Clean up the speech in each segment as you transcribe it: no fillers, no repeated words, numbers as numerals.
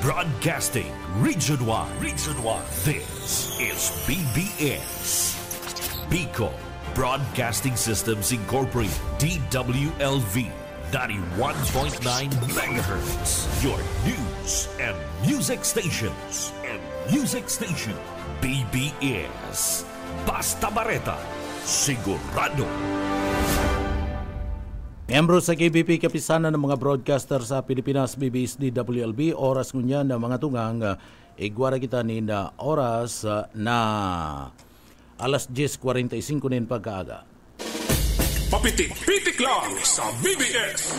Broadcasting Region 1. Region 1. This is BBS. Bicol Broadcasting Systems Incorporated. DWLV 91.9 MHz. Your news and music stations. BBS. Basta Bareta. Sigurado. Miyembro sa KBP Kapisanan ng mga broadcaster sa Pilipinas, BBS DWLB, oras ngunyan na mga tungang igwara kita ni na oras na alas 10:45 nin pagkaaga. Papitik-pitik lang sa BBS.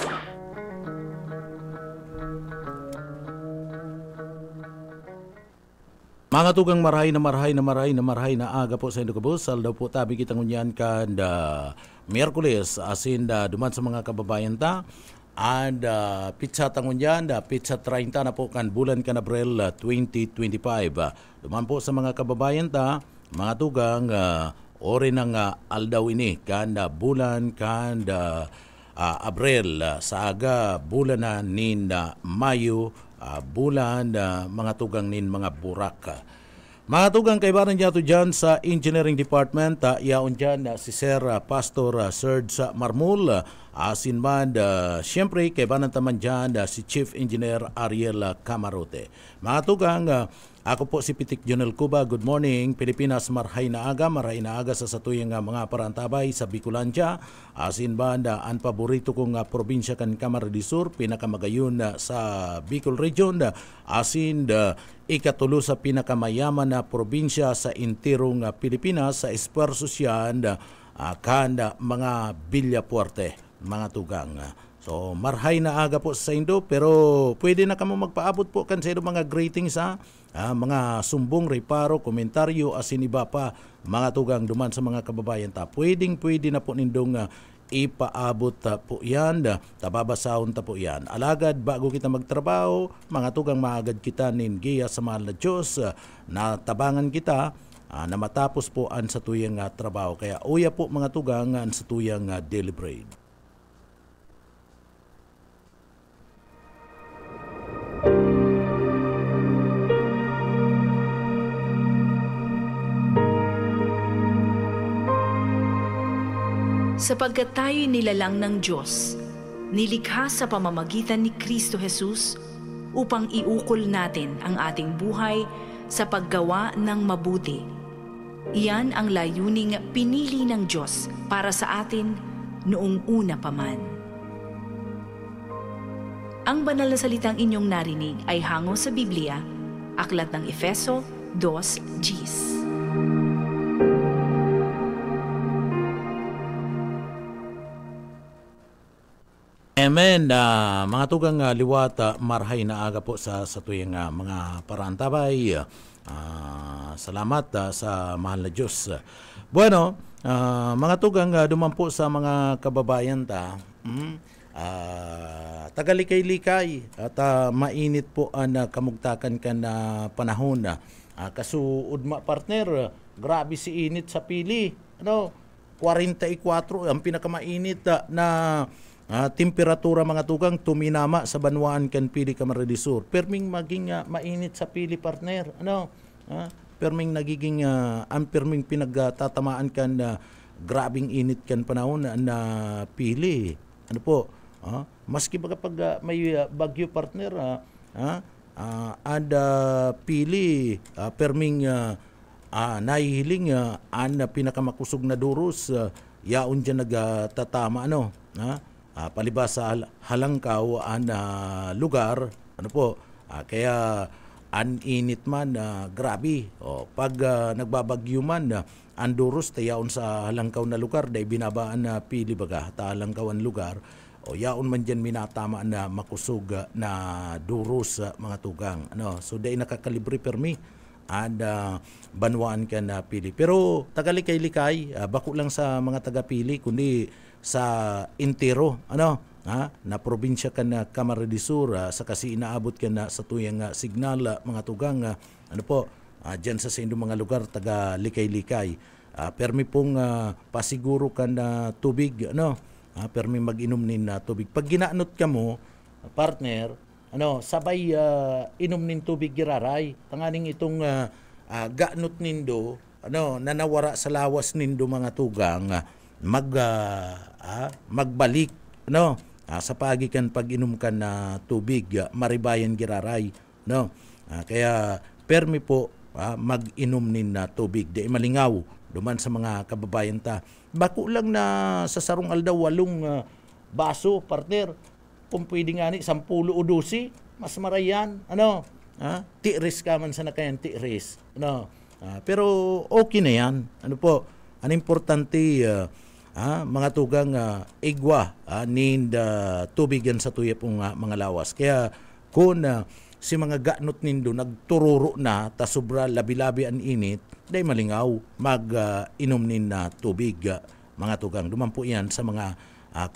Mga tugang marahay na aga po sa Indokabus. Saldaw po tabi kita ngunyan kan Miyerkules asin duman sa mga kababayan ta. And pizza tangunyan pizza 30 na po kan bulan kan Abril 2025. Duman po sa mga kababayan ta, mga tugang ori ng aldaw ini kan bulan kan Abril sa aga bulan na nin Mayo bulan mga tugang nin mga burak. Mga tugang kaibaran niya to dyan sa Engineering Department, yaon dyan si Sir Pastor Serge Marmul, asin man siyempre kaibaran taman dyan si Chief Engineer Ariel Camarote. Mga tugang, ako po si Pitik Jonel Cuba. Good morning. Pilipinas, marhay na aga sa satuyang mga parantabay sa Bicolandia. Asin banda, ang paborito kong probinsya kan Camarines Sur, pinakamagayon sa Bicol Region. Asin ikatulo sa pinakamayaman na probinsya sa intirong Pilipinas sa espuerso siyan kanda mga Villapuerte, mga tugang. So, marhay na aga po sa Indo, pero pwede na kamo magpaabot po kan sa mga greetings mga sumbong, reparo, komentaryo, asin iba pa, mga tugang duman sa mga kababayan ta. Pwede na po nindong ipaabot po yan, tababasahon ta po yan. Alagad, bago kita magtrabaho, mga tugang maagad kita ningiya sa mahal na Diyos, na tabangan kita, na matapos po ang sa tuyang trabaho. Kaya uya po mga tugang ang sa tuyang daily bread. Sapagkat tayo'y nilalang ng Diyos, nilikha sa pamamagitan ni Kristo Jesus upang iukol natin ang ating buhay sa paggawa ng mabuti. Iyan ang layuning pinili ng Diyos para sa atin noong una pa man. Ang banal na salitang inyong narinig ay hango sa Biblia, Aklat ng Efeso 2:10. Amen. Mga tugang liwat, marhay na aga po sa tuyang mga parantabay. Salamat sa mahal na Diyos. Bueno, mga tugang duman po sa mga kababayan ta. Tagalikay-likay at mainit po ang kamugtakan ka na panahon. Kasuod partner, grabe si init sa pili. 44 ang pinakamainit na temperatura mga tugang tuminama sa banwaan kan pili Camarines Sur. Perming maging mainit sa pili partner. Perming nagiging perming pinagtatamaan kan grabing init kan panahon na pili. Ano po? Maski pag may bagyo partner pili perming nahihiling pinakamakusog na duros yaon dyan nagtatama palibas sa halangkaw ang lugar, kaya an-init man, grabe. Pag nagbabagyo man, ang duros tayaon sa halangkaw na lugar, dahil binabaan na pili baga, ta halangkaw ang lugar, yaon man dyan minatama na makusog na duros mga tugang. So dahil nakakalibre permi, and banwaan ka na pili. Pero tagalikay-likay, bako lang sa mga taga-pili, kundi sa intero, na probinsya ka na Camarines Sur, sa kasi inaabot ka na sa tuyang signal, mga tugang, dyan sa inyong mga lugar, taga-likay-likay. Permi pong pasiguro ka na tubig, permi mag-inom nin na tubig. Pag ginaanot ka mo, partner, sabay inom nin tubig giraray. Tanganing itong ganot nindo, nanawara sa lawas nindo mga tugang, magbalik, sa pagikan pag inom ka na tubig, maribayan giraray, kaya permi po mag-inom nin na tubig, di malingaw, duman sa mga kababayan ta. Bako lang na sa sarong aldaw 8 baso, partner, kung pwede nga ni 10 o 12, mas marayan, tiris ka man sa nakayan, tiris, pero okay na yan, ang importante, mga tugang igwa tubig yan sa tuya pong mga lawas. Kaya kung si mga ganot nindo nagtururo na ta sobra labi-labi ang init, day malingaw mag-inom nin na tubig, mga tugang. Duman po yan sa mga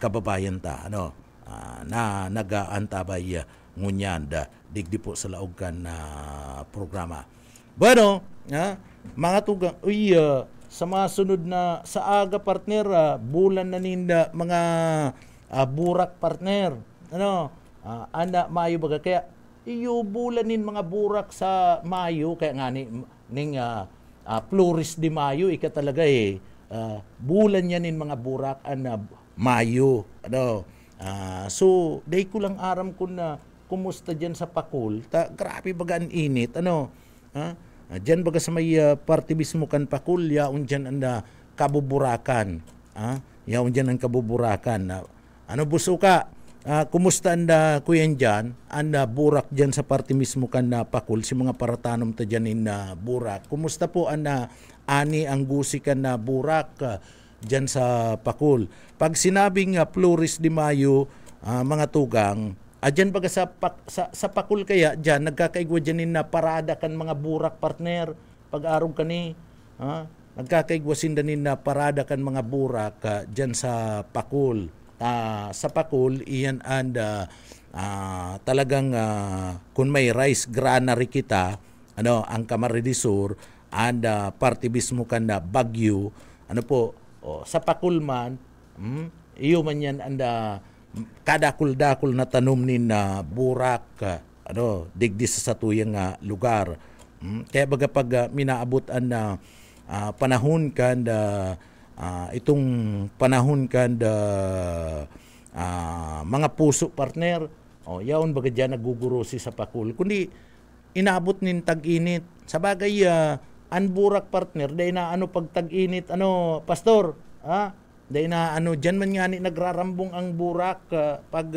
kababayan ta, na nag-aantabay ngunyan digdi po sa laog kan programa. Bueno, mga tugang, sa mga sunod na sa aga, partner, bulan na ninda mga burak, partner. Anda Mayo baga, kaya iyo bulanin mga burak sa Mayo, kaya nga ning Flores de Mayo ika talaga bulan yanin mga burak Mayo, so day ko lang aram ko na kumusta dyan sa Pakul, grabe baga ang init, dyan baga sa may party mismo kan Pakul, yaon dyan ang kabuburakan, yaon dyan ang kabuburakan, busuka, kumusta anda kuyan dyan, anda burak dyan sa party mismo kan Pakul, si mga paratanom ta dyan in burak, kumusta po anda ani ang gusi kan burak dyan sa Pakul. Pag sinabing Flores de Mayo, mga tugang, dyan baga sa Pakul kaya dyan, nagkakaigwa dyan na parada kan mga burak, partner, pag-arog ka ni, nagkakaigwa sindanin na parada kan mga burak dyan sa Pakul. Sa Pakul, iyan talagang kung may rice granary kita, ang Camarines Sur, and party mismo kan Baguio, sa Pakul man, iyo man yan anda kadakul-dakul na tanom nin na burak, digdi sa satuyang lugar. Kaya baga pag minaabot ang panahon kan itong panahon kan mga puso, partner, yaon baga dyan nagugurosi sa Pakul. Kundi inaabot nin tag-init. Sa bagay, ang burak, partner, dahil na pag tag-init, pastor, dahil na dyan man nga ni nagrarambong ang burak, pag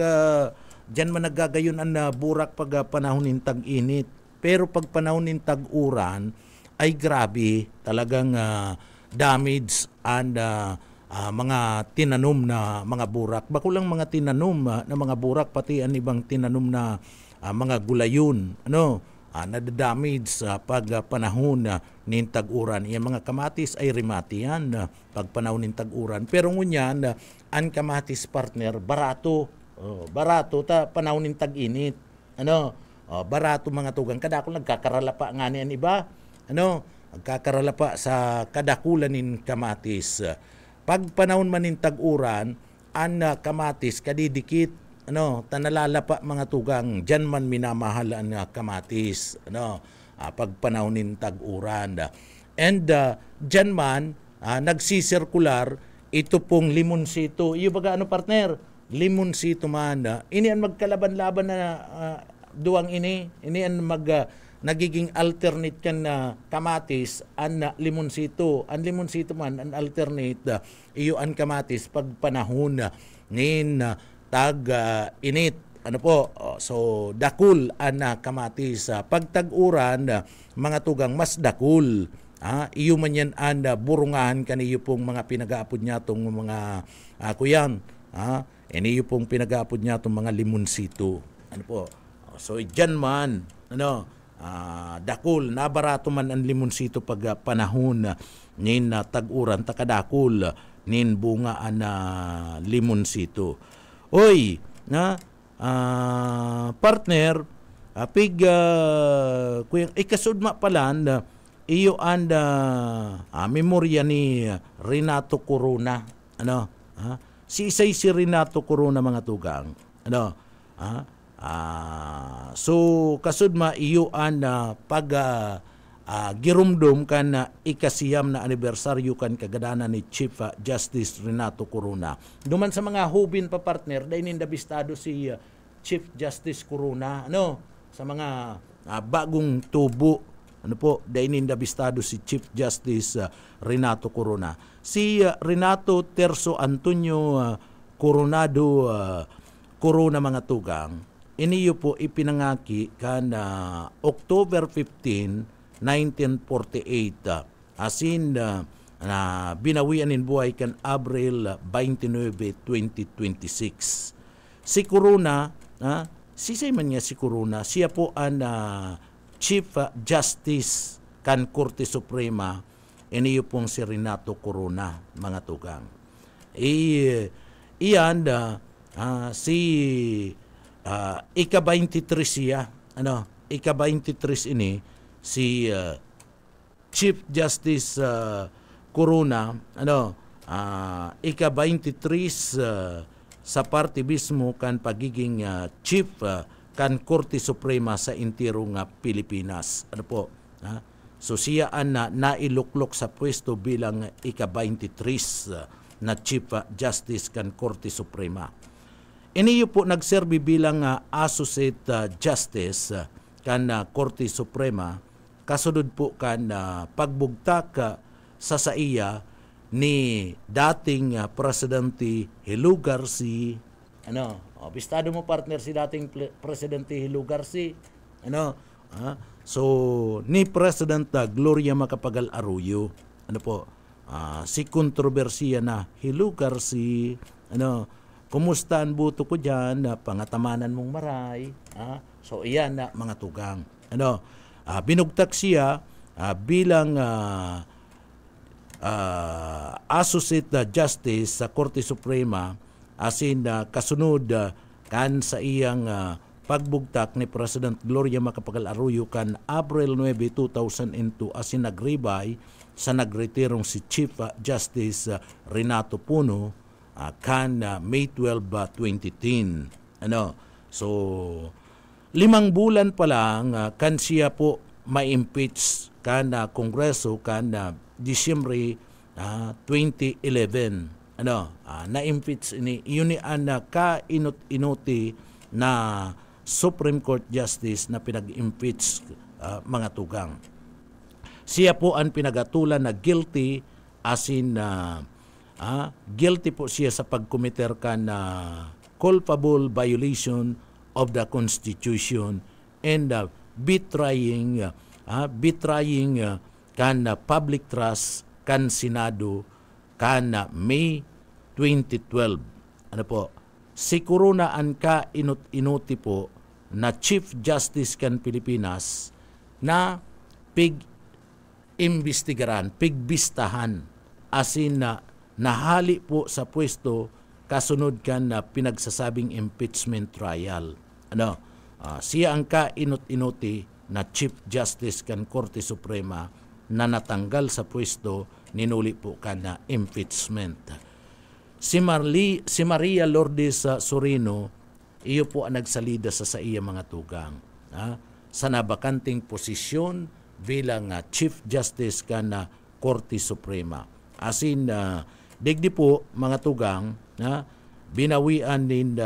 dyan man naggagayon ang burak pag panahon ng tag-init. Pero pag panahon ng tag-uran, ay grabe, talagang damage and mga tinanom na mga burak. Bako lang mga tinanom na mga burak, pati ang ibang tinanom na mga gulayon, nadadamage pag panahon ng tag-uran. Yung mga kamatis ay rimati yan pag panahon ng tag-uran. Pero ngunyan, ang kamatis, partner, barato. Barato ta panahon ng tag-init. Barato mga tugang. Kadakol nagkakarala pa nga niyan iba. Nagkakarala pa sa kadakulan ng kamatis. Pag panahon man ng tag-uran, ang kamatis kadidikit, tanalala pa mga tugang, dyan man minamahal ang kamatis, pag panahon ng tag-uran. And dyan man, nagsisirkular, ito pong limonsito. Iyo baga partner? Limonsito man. Ini ang magkalaban-laban na duwang ini ang nagiging alternate kan na kamatis an limonsito. Ang limonsito man an alternate iyo an kamatis pag panahon nin tag-init. So dakul an kamatis. Pag tag-uran, mga tugang mas dakul. Iyo man yan an burungahan kaniyo pong mga pinag-aapod niya tong mga kuyan. Iyo pong pinag-aapod niya tong mga limonsito. So dyan man, dakul, nabarato man ang limonsito pag panahon nin tag-uran, takadakul nin bunga an limonsito. Oy, partner, kuyang ikasudma palan, iyo and memorya ni Renato Corona. Si Renato Corona, mga tugang. So kasud maiyuan na pag girumdum kan na ikasiyam na anibersaryo kan kagadanan ni Chief Justice Renato Corona. Duman sa mga hubin pa partner, dahil nindabistado si Chief Justice Corona, sa mga bagong tubo, dahil nindabistado si Chief Justice Renato Corona. Si Renato Terzo Antonio Coronado Corona mga tugang, iniyo po ipinangaki kan October 15, 1948 asin na binawian in buhay kan Abril 29, 2026. Si Corona, sisay man niya si Corona, siya po ang Chief Justice kan Korte Suprema, iniyo pong si Renato Corona mga tugang. Iyan si ika-23 siya, ika-23 ini si Chief Justice Corona, ika-23 sa parte mismo kan pagiging Chief kan Korte Suprema sa intirong Pilipinas. So siya ang nailuklok sa pwesto bilang ika-23 na Chief Justice kan Korte Suprema. Iniyo po nagserbi bilang Associate Justice kan Korte Suprema, kasunod po kan pagbugtak sa saiya ni dating Presidente Helu Garcia. Bistado mo partner si dating Presidente Helu Garcia. So ni President Gloria Macapagal Arroyo, si kontrobersiya na Helu Garcia, kumusta ang buto ko dyan, pangatamanan mong maray. So iyan na mga tugang. Binugtak siya bilang Associate Justice sa Korte Suprema asin kasunod kan sa iyang pagbugtak ni President Gloria Macapagal Arroyo kan April 9, 2002 asin nagribay sa nagretirong si Chief Justice Renato Puno kan May 12, 2010. So 5 bulan pa lang kan siya po ma-impeach kan Kongreso kan Disyembre 2011. Na-impeach ini yun ang ka-inot-inuti na Supreme Court Justice na pinag-impeach mga tugang. Siya po ang pinagatulan na guilty asin guilty po siya sa pagkomiter kan culpable violation of the Constitution and betraying kan public trust kan Senado kan May 2012. Si Corona ang ka-inuti po na Chief Justice kan Pilipinas na pig-imbestigaran, pigbistahan asin na nahali po sa pwesto kasunod kan na pinagsasabing impeachment trial. Siya ang ka-inut-inuti na Chief Justice kan Korte Suprema na natanggal sa pwesto ninuli po kan na impeachment. Si Maria Lourdes Sorino, iyo po ang nagsalida sa iya mga tugang sa nabakanting posisyon bilang Chief Justice kan na Korte Suprema. Asin digdi po mga tugang binawian din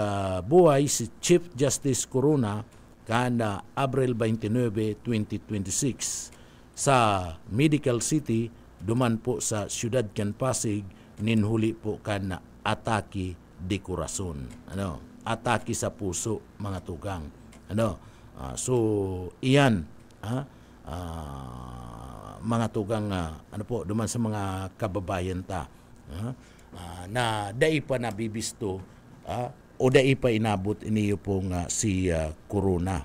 buhay si Chief Justice Corona kan Abril 29, 2026 sa Medical City duman po sa siyudad kan Pasig ninhuli po kan atake de corazon. Atake sa puso mga tugang. So iyan mga tugang duman sa mga kababayan ta na dai pa nabibisto o dai pa inabot iniyo pong si Corona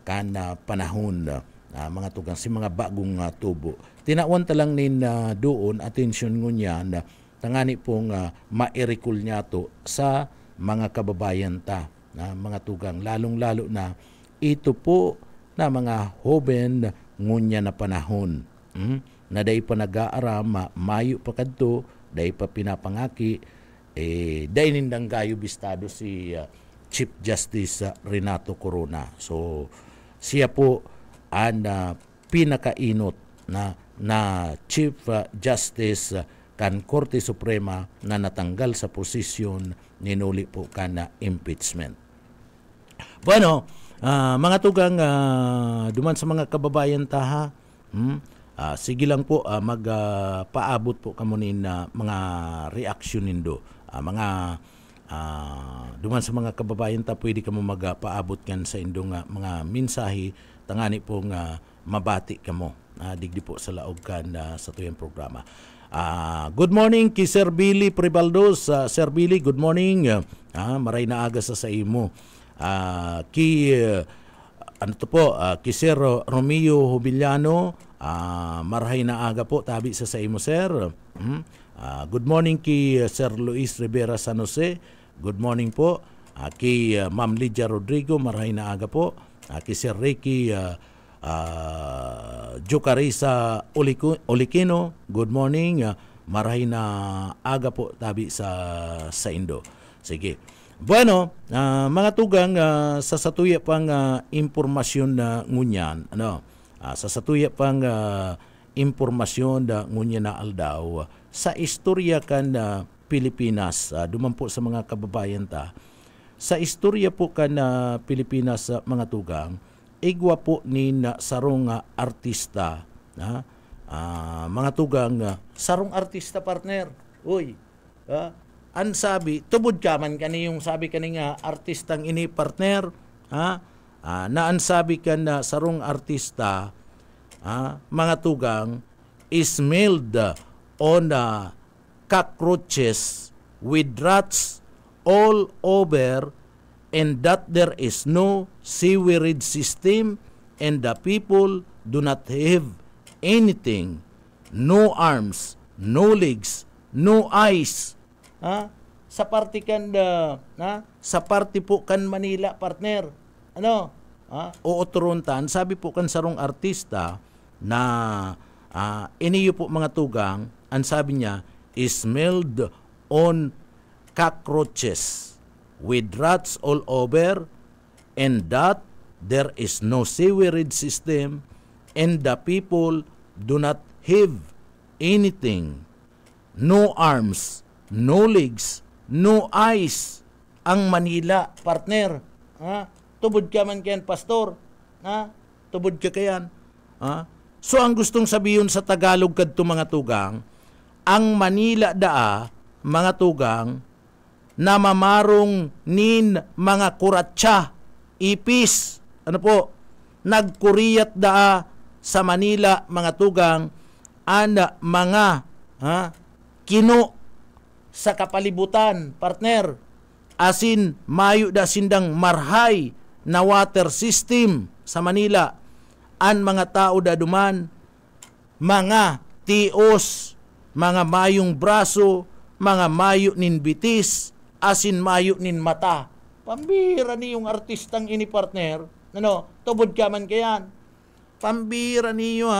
kan panahon mga tugang si mga bagong tubo. Tinawan talang nin doon atensyon ngunya na tangani pong mairikul niya to sa mga kababayan ta mga tugang lalong-lalo na ito po na mga hoben ngunya na panahon na dai pa nag-aaram mayo pa kadto dai pa pinapangaki dai nindang gayo bistado si Chief Justice Renato Corona. So siya po ang pinakainot na Chief Justice kan Korte Suprema na natanggal sa posisyon ninuli po kan impeachment. Bueno, mga tugang duman sa mga kababayan taha, sige lang po magpaabot po kamo nin mga reaksyon nindo. Duman sa mga kababayan ta, pwede kamo magpaabot kan sa indong mga mensahe tangani po mabati kamo. Digdi po sa laog kan sa tuyang programa. Good morning kay Sir Billy Pribaldos. Sir Billy, good morning. Maray na aga sa imo. Kay Sir Romeo Jubiliano, maray na aga po tabi sa imo, sir. Good morning kay Sir Luis Rivera San Jose. Good morning po. Kay Ma'am Lydia Rodrigo, maray na aga po. Kay Sir Ricky Jocarisa Olikino, good morning. Maray na aga po tabi sa Indo. Sige. Bueno, mga tugang, sa satuya pang impormasyon na ngunyan, sa satuya pang impormasyon na ngunyan na aldaw, sa istorya kan Pilipinas, duman po sa mga kababayan ta, sa istorya po kan Pilipinas, mga tugang, igwa po ni sarong artista, mga tugang, sarong artista, partner. Uy, an sabi, tubod ka man yung sabi kaning artistang ini, partner, na an sabi ka na sarong artista, mga tugang, is mailed on cockroaches with rats all over, and that there is no sewerage system, and the people do not have anything, no arms, no legs, no eyes. Sa party kan sa party po kan Manila, partner. O turuntan, sabi po kan sarong artista na iniyo po, mga tugang, ang sabi niya is mailed on cockroaches with rats all over, and that there is no sewerage system, and the people do not have anything, no arms, no legs, no eyes. Ang Manila, partner. Tubod ka man kayan, pastor. Tubod ka kayan. So ang gustong sabihin sa Tagalog kadto, mga tugang, ang Manila daa, mga tugang, na mamarong nin mga kuratsa, ipis, nagkuriyat daa sa Manila, mga tugang, mga kino sa kapalibutan, partner, asin mayo da sindang marhay na water system sa Manila. An mga tao da duman, mga tios, mga mayong braso, mga mayo nin bitis, asin mayo nin mata. Pambira ni yung artistang ini, partner. Tubod ka man kayan. Pambira niyo,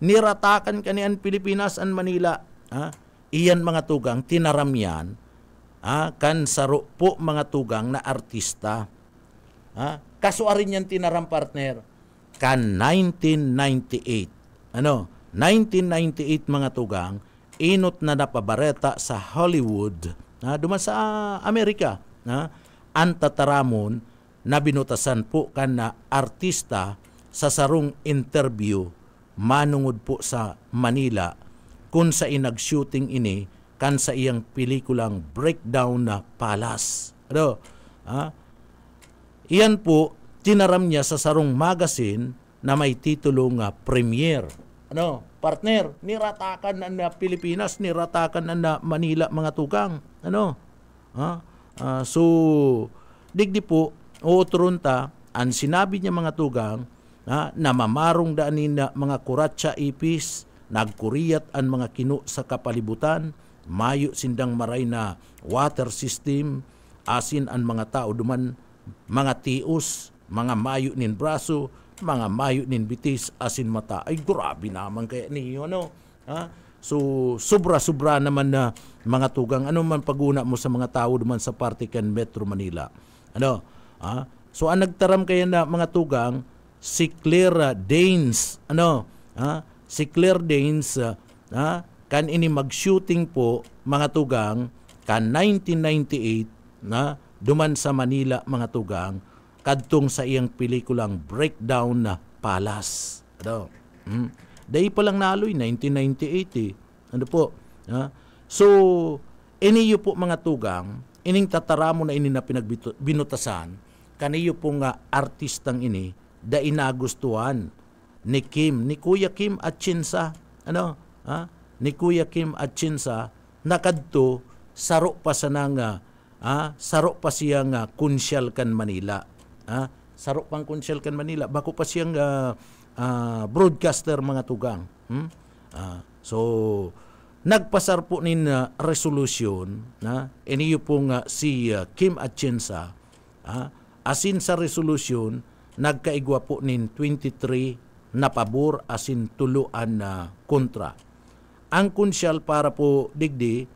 niratakan kanian Pilipinas an Manila. Iyan, mga tugang, tinaram yan. Kan saro po, mga tugang, na artista. Kasuarin yan tinaram, partner. Kan 1998. 1998, mga tugang, inot na napabareta sa Hollywood, duman sa Amerika, ang tataramon na binutasan po kan na artista sa sarong interview manungod po sa Manila kung sa inag-shooting ini kan sa iyang pelikulang Breakdown na Palace. Iyan po, tinaram niya sa sarong magazine na may titulong Premiere. Partner, niratakan na Pilipinas, niratakan na Manila, mga tugang. So, digdi po, turunta, ang sinabi niya, mga tugang, na mamarong daanin na mga kuratsa, ipis, nagkuriyat ang mga kinu sa kapalibutan, mayo sindang maray na water system, asin ang mga tao duman, mga tios, mga mayo nin braso, mga mayo nin bitis, asin mata. Ay, grabe naman kaya niyo, So, sobra-sobra naman na, mga tugang. Ano man paguna mo sa mga tao duman sa parte kan Metro Manila. Ano? So ang nagtaram kaya na mga tugang si Claire Danes, si Claire Danes kan ini mag-shooting po mga tugang kan 1998 na duman sa Manila mga tugang kadtong sa iyang pelikulang Breakdown na Palace. Dahil pa lang naloy 1998 Ano po? So iniyo po mga tugang, ining tataramo na ini na pinagbinutasan, kaniyo po nga artistang ini da inagustuhan ni Kuya Kim Atienza, ni Kuya Kim Atienza nakadto saro pa sa nga saro pa siya nga konsyal kan Manila. Saro pang konsyal kan Manila, bako pa siyang broadcaster mga tugang. So nagpasar po nin resolution iniyo po nga si Kim Atienza asin sa resolution nagkaigwa po nin 23 na pabor asin tuluan na kontra. Ang konsyal para po digdi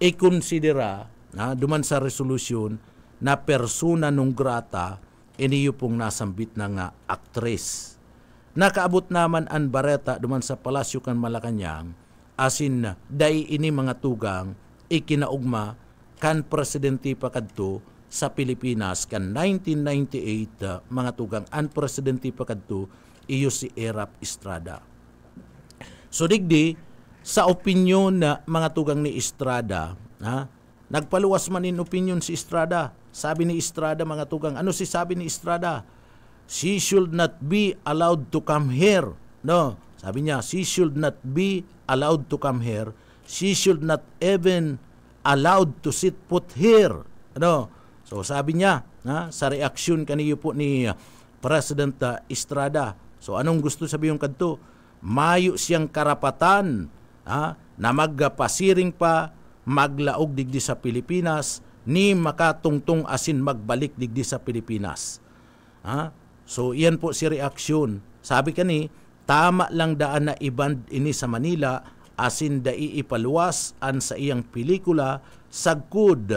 ikonsidera duman sa resolution na persona non grata iniyo pong nasambit na nga aktres. Nakaabot naman ang bareta duman sa Palasyo kan Malacañang asin dai ini mga tugang ikinaugma kan presidente pa kadto sa Pilipinas kan 1998 mga tugang ang presidente pa kadto iyo si Erap Estrada. So digdi sa opinyon na mga tugang ni Estrada, nagpaluwas man in opinion si Estrada. Sabi ni Estrada mga tugang, ano si sabi ni Estrada? She should not be allowed to come here. No, sabi niya, she should not be allowed to come here. She should not even allowed to sit put here. So sabi niya, sa reaksyon kaniyo po ni President Estrada. So anong gusto sabihin kadto? Mayo siyang karapatan na magpasiring pa, maglaog digdi sa Pilipinas, ni makatungtong asin magbalik digdi sa Pilipinas. So iyan po si reaksyon. Sabi kani, tama lang daan na iband ini sa Manila asin dai ipaluwas an sa iyang pelikula sagkud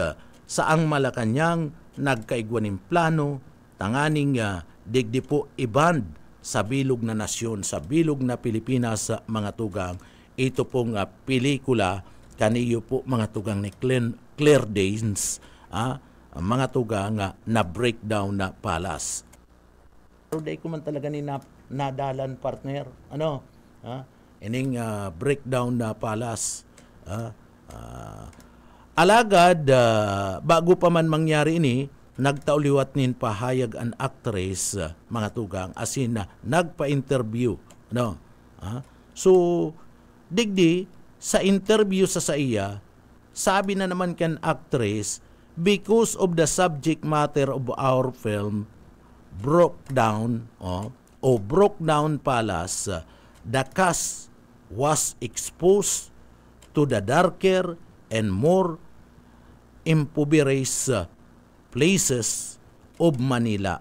sa ang Malacañang nagkaigwaning plano tanganing digdi po iband sa bilog na nasyon, sa bilog na Pilipinas mga tugang. Ito pong pelikula kaniyo po mga tugang ni Claire Danes, mga tugang na Breakdown na Palace. Pero day ko man talaga ni nadalan partner, ining Breakdown na Palace. Alagad, bago pa man mangyari ini, nagtauliwat nin pahayag ang actress, mga tugang, asin nagpa-interview. So, digdi, sa interview sa iya, sabi na naman kan actress, because of the subject matter of our film, Breakdown Palace, the cast was exposed to the darker and more impoverished places of Manila.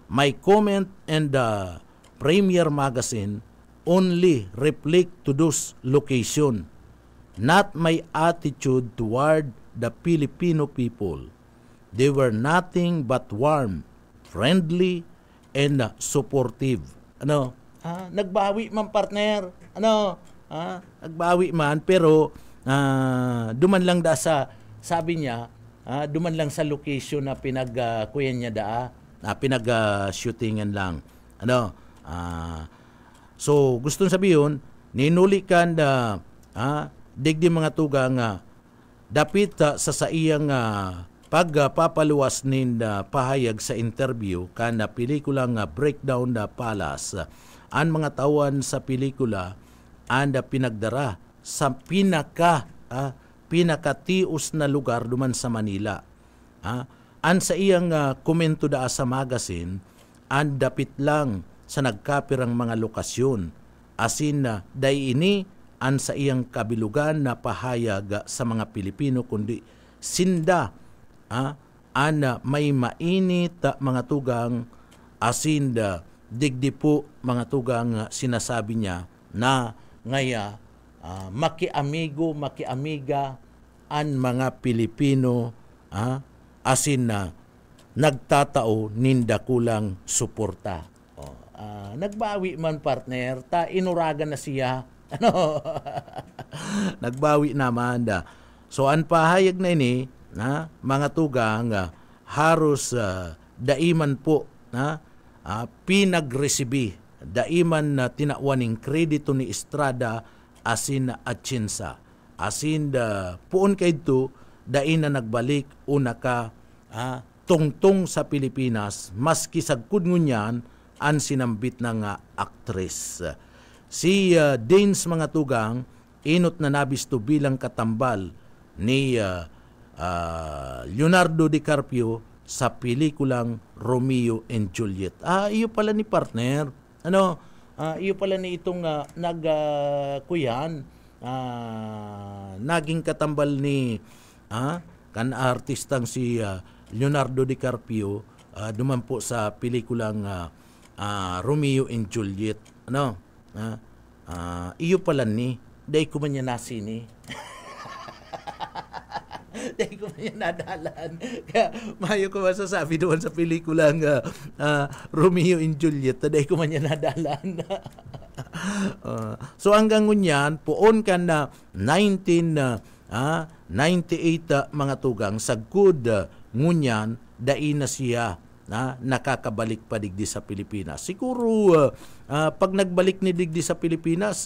My comment in the Premier magazine only reflect to those location, not my attitude toward the Filipino people. They were nothing but warm, friendly, and supportive. Nagbawi man partner. Nagbawi man pero duman lang da sa sabi niya, duman lang sa location na pinag-kuyan niya pinag-shootingan lang. So, gustong sabihin, ninulikan digdi mga tugang dapit sa iyang pagpapaluwas nin pahayag sa interview kan pelikulang Breakdown na Palace. Ang mga tawan sa pelikula ang pinagdara sa pinakatius na lugar duman sa Manila. Ang sa iyang komento sa magazine, ang dapit lang sa nagkapirang mga lokasyon. Asin na day ini ang sa iyang kabilugan na pahayag sa mga Pilipino kundi sinda may mainit mga tugang asin digdi po mga tugang sinasabi niya na ngaya makiamiga ang mga Pilipino asin nagtatao ninda kulang suporta. Nagbawi man partner, ta inuragan na siya. Ano? Nagbawi naman da. So ang pahayag na ini, na mga tugang haros daiman po na pinagresibi, daiman na tinawaning kredito ni Estrada asin atsinsa. Asin puon kay ito, dain na nagbalik una ka tungtong sa Pilipinas, maski sagkod ngunyan ang sinambit ng aktres. Si Danes mga tugang, inot na nabisto bilang katambal ni Leonardo DiCaprio sa pelikulang Romeo and Juliet. Iyo pala ni partner. Iyo pala ni itong nagkuyan. Naging katambal ni kan artistang si Leonardo DiCaprio dumampo sa pelikulang Romeo and Juliet. Iyo pala ni day ko man niya nasini. Day ko man niya nadalan. Kaya mayo ko masasabi doon sa pelikulang Romeo and Juliet, day ko man niya nadalan. So hanggang ngunyan, poon ka na 1998 mga tugang, sa good ngunyan, dain na siya nakakabalik pa digdi sa Pilipinas. Siguro, pag nagbalik ni digdi sa Pilipinas,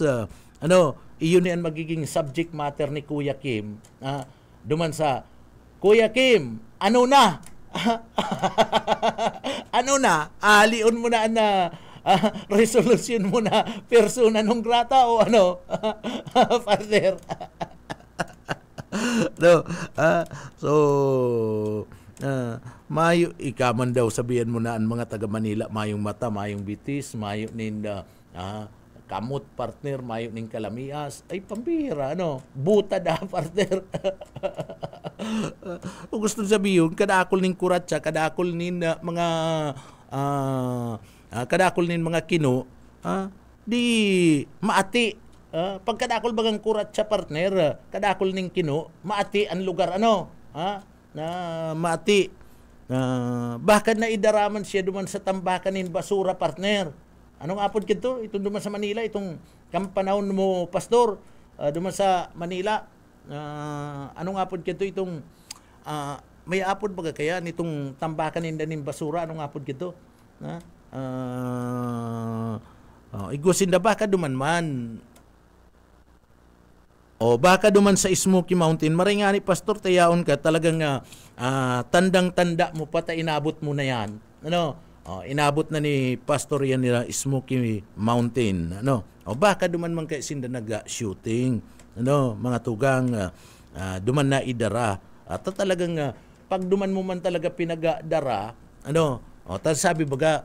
iyon yan magiging subject matter ni Kuya Kim. Duman sa, Kuya Kim, ano na? Ano na? Alion mo na resolution mo na persona non grata o ano? Partner. Mayo ikaman daw sabihan mo na ang mga taga Manila, mayong mata, mayong bitis, mayo ninda kamot partner, mayo ning kalamias, ay pambira buta da partner. Kung gusto sabihin kadakol ning kuratsa, kadakol nin mga kadakol nin mga kino, di maati. Pagkadakol bagang kuratsa partner, kadakol ning kino, maati ang lugar na maati. Bakit na idaraman siya duman sa tambakan nin basura partner. Anong apod kito? Itong duman sa Manila, itong kampanahon mo pastor, duman sa Manila. Anong apod kito? Itong may apod baga kaya nitong tambakan nin basura, anong apod kito? Igusin da baka duman man. O baka duman sa Smoky Mountain, maringani pastor, tayaon ka talagang tandang-tanda mo pa, inabot mo na yan. Inabot na ni pastor yan nila Smoky Mountain. O baka duman man kay sinda nag-shooting. Mga tugang duman na idara. At talagang pag duman mo man talaga pinagadara, sabi baga,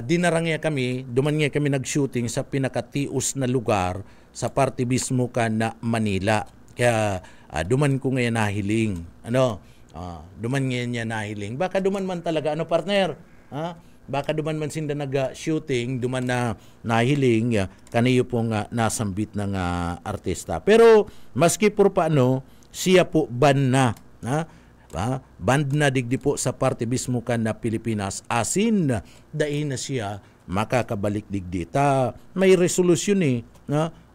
dinarang niya kami, duman niya kami nag-shooting sa pinakatius na lugar sa parte mismo ka na Manila. Kaya duman ko ngayon nahiling. Duman ngayon niya nahiling. Baka duman man talaga, partner? Baka duman man sinda nag-shooting, duman na nahiling, kaniyo pong nasambit ng artista. Pero maski po paano, siya po ban na. Band na digdi po sa parte mismo ka na Pilipinas, asin dahin na siya makakabalik digdi. May resolusyon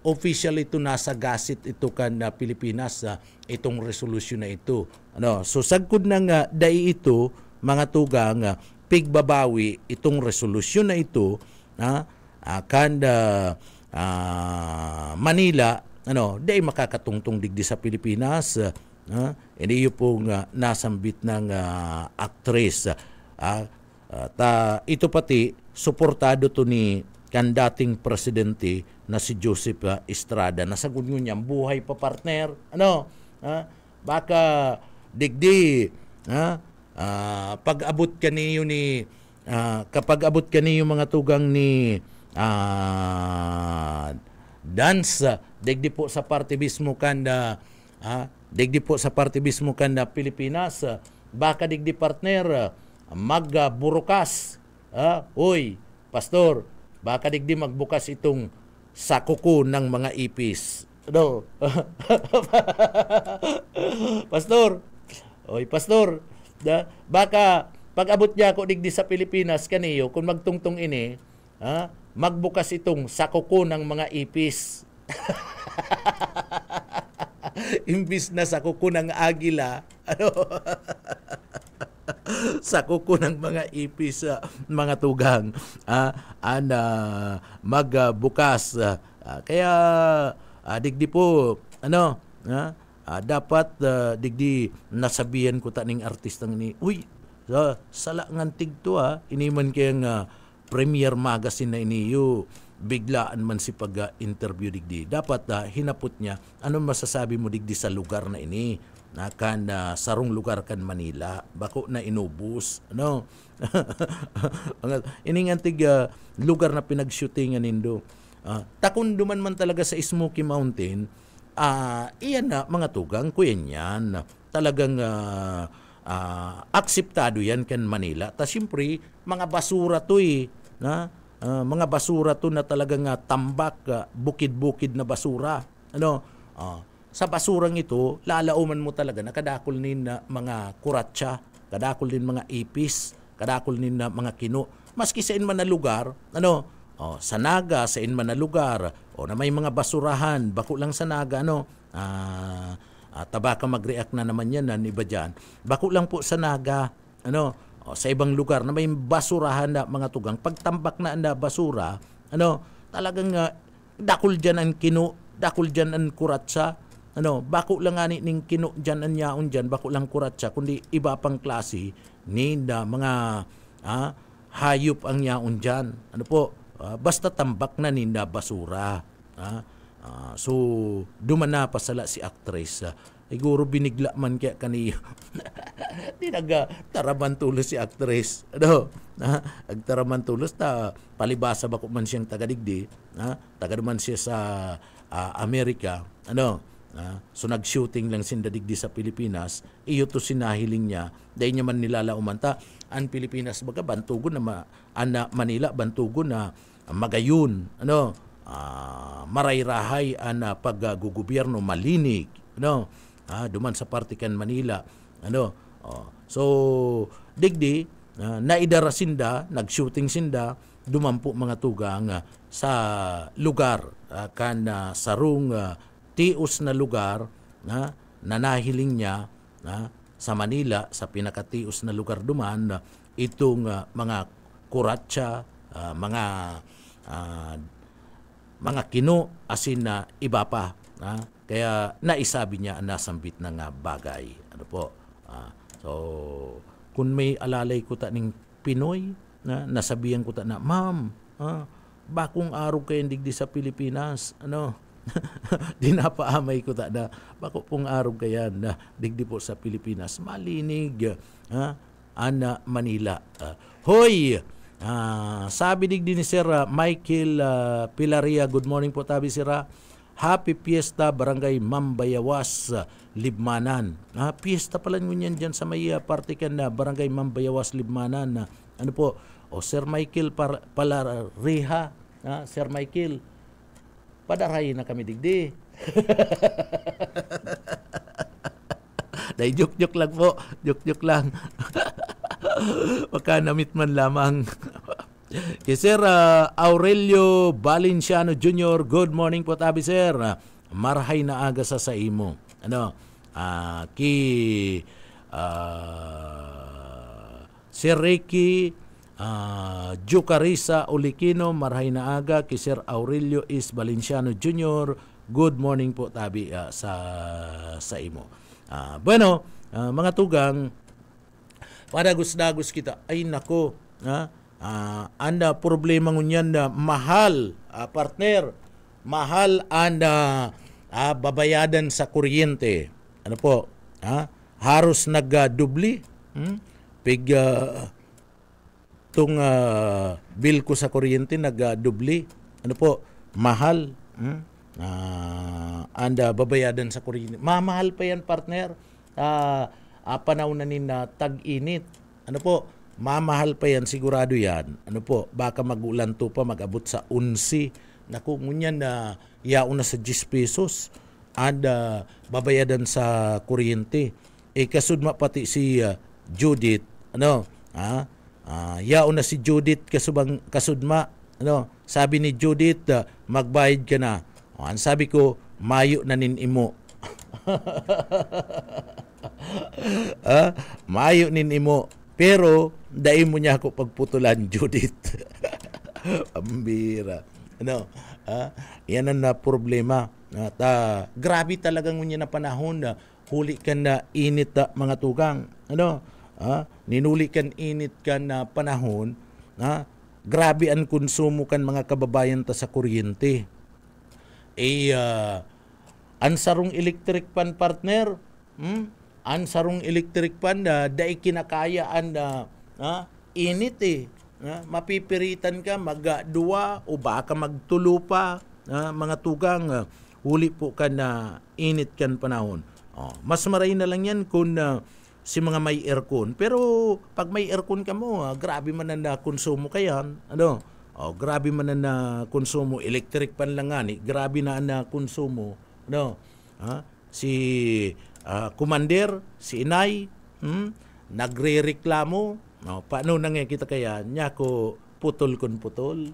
official ito, nasa gasit ito ka na Pilipinas, itong resolusyon na ito. So sagkod ng dai ito, mga tugang, pigbabawi itong resolusyon na ito, Manila, dai makakatungtong digdi sa Pilipinas. Hindi yun pong nasambit ng actress. Ito pati, suportado to ni kan dating presidente na si Joseph Estrada. Nasagot nyo niya, buhay pa partner. Baka digdi, pag-abot ka niyo ni, kapag abot ka niyo mga tugang ni dance, digdi po sa parte mismo kanda, digdi po sa parte mismo kanda Pilipinas, baka digdi partner, magburukas. Uy, pastor, baka digdi magbukas itong sakuko ng mga ipis. Pastor, oy pastor, baka pag abot niya ako digdi sa Pilipinas kaniyo, kung magtungtong ini, magbukas itong sakuko ng mga ipis. Imbis na sakuko ng agila, sakuko ng mga ipis, mga tugang, magbukas. Kaya digdi po, dapat digdi nasabihan ko taning artistang ni, uy, sala ngantig to iniman kayang Premier Magazine na iniyo, biglaan man si pag-interview digdi. Dapat hinapot niya, anong masasabi mo digdi sa lugar na ini? Kan sarong lugar kan Manila, bako na inubos. Ining antig lugar na pinag-shootingan nindo. Takon duman man talaga sa Smoky Mountain, iyan na mga tugang ko yan. Talagang akseptado yan kan Manila. Ta siyempre, mga basura to mga basura to na talagang tambak, bukid-bukid na basura. Sa basurang ito, lalauman mo talaga na kadakol nin mga kuratsa, kadakol nin mga ipis, kadakol nin mga kino. Maski sa man na lugar, sa Naga, sa man na lugar, o na may mga basurahan, bako lang sa Naga, tabaka mag-react na naman yan, iba dyan. Bako lang po sa Naga, sa ibang lugar na may basurahan na mga tugang, pagtambak na anda basura, talagang dakol dyan ang kino, dakol dyan ang kuratsa, bako lang ani ning kino dyan ang yaon dyan, bako lang kuratsa, kundi iba pang klase, ninda mga hayop ang yaon dyan. Basta tambak na ninda basura. So, dumana pa sala si actress. Siguro binigla man kaya kaniyo. Di nagtaraman tulos si actress. Agtaraman tulos ta palibasa ba ko man siyang tagadigdi. Taga man siya sa Amerika. So nag-shooting lang sin dadigdi sa Pilipinas. Iyo to sinahiling niya. Dahil niya man nilalauman ta. Ang Pilipinas baga bantugon na Manila bantugon na magayon. Marayrahay ang paggugobyerno malinig. Duman sa partikan Manila. So, digdi, naidara sinda, nag-shooting sinda, dumampo mga tugang sa lugar, kan sarong tios na lugar, nanahiling niya sa Manila, sa pinakatios na lugar duman, itong mga kuratsa, mga kino, asin na iba pa. Kaya naisabi niya ang nasambit ng bagay. So, kung may alalay ko ta ning Pinoy, nasabihan ko ta na, ma'am, bakong araw kayo digdi sa Pilipinas, dinapaamay ko ta na, bako pong araw kayan na digdi po sa Pilipinas, malinig, ana Manila. Hoy! Sabi digdi ni Sir Michael Pilaria, good morning po tabi sira. Happy Fiesta Barangay Mambayawas, Libmanan. Fiesta pala ngunyan dyan sa may partikan na Barangay Mambayawas, Libmanan. Sir Michael Palariha. Sir Michael, padaray na kami digdi. Dahil joke-joke lang po. Joke-joke lang. Baka namit man lamang. Kay Sir Aurelio Valenciano Jr., good morning po tabi sir. Marhay na aga sa imo. Sir Ricky Jucarisa Olikino, marhay na aga. Kay Sir Aurelio is Valenciano Jr., good morning po tabi sa imo. Bueno, mga tugang, padagos-dagos kita. Ay nako, anda problema ngunyan na mahal, partner, mahal anda babayadan sa kuryente. Haros nagdubli. Pig tung bill ko sa kuryente nagdubli. Mahal. Anda babayadan sa kuryente. Mamahal pa yan, partner. Panahon na na tag-init. Mamahal pa yan, sigurado yan. Baka magulan to pa, mag-abot sa 11. Naku, ngunyan na yaon na sa 10 pesos. Anda babayadan sa kuryente. Kasud pati si Judith, Yaon na si Judith kasudma. Sabi ni Judith, magbayad ka na. Ang sabi ko, mayo na nin imo. Mayo nin imo. Pero, dahil mo niya ako pagputulan, Judith. Pambira. Yan ang na problema. Grabe talagang ngunya na panahon na huli ka na init mga tugang. Ninuli kan init ka na panahon. Grabe ang konsumo kan mga kababayan ta sa kuryente. Ansarong electric pan partner. Ansarong electric pan na dai kinakayaan na init mapipiritan ka magduwa o baka magtulo pa mga tugang huli po ka na init kan panahon. Mas maray na lang yan kung si mga may aircon. Pero pag may aircon ka mo, grabe man na konsumo kayan. Grabe man na konsumo. Electric pan lang nga ni. Grabe na konsumo. Si commander, si inay, nagre-reklamo. Paano nang kita kaya? Nya ko putol kun putol.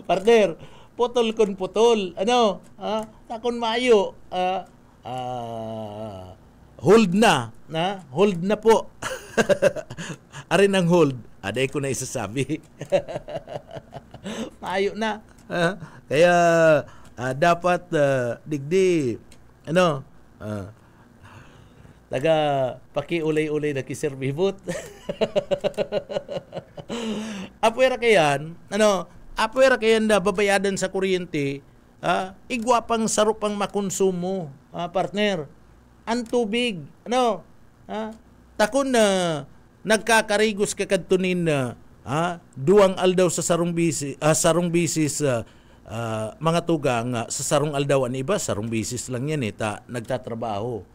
Partner, putol kun putol. Takon mayo. Hold na. Hold na po. Arin ang hold. Aday ko na isasabi. Mayo na. Kaya dapat digdi taga pakiulay-ulay na kiserbibot. Apwera kayan, apwera kayan na babayadan sa kuryente, igwapang sarupang makonsumo, partner. Ang tubig, takon na nagkakarigos ka kadtunin na duwang aldaw sa sarong bisis mga tugang sa sarong aldaw ang iba, sarong bisis lang yan nagtatrabaho.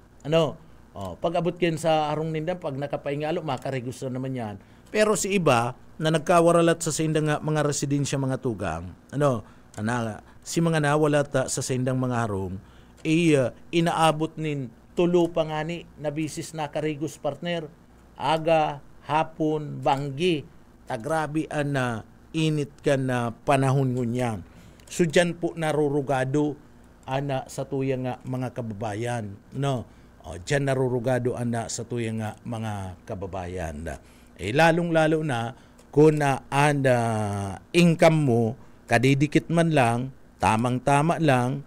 Pag abot kayo sa arong nindan, pag nakapaingalo, makarigos na naman yan. Pero si iba, na nagkawaralat sa sindang mga residensya mga tugang, si mga nawalat sa sindang mga harong, inaabot nin tulo pa nga ni na bisis nakarigos partner. Aga, hapon, banggi, tagrabi na init ka na panahon ngunyan. So dyan po narurugado sa tuyang mga kababayan. Dyan narurugado sa tuyang mga kababayan. Lalong-lalo na kung income mo, kadidikit man lang, tamang-tama lang,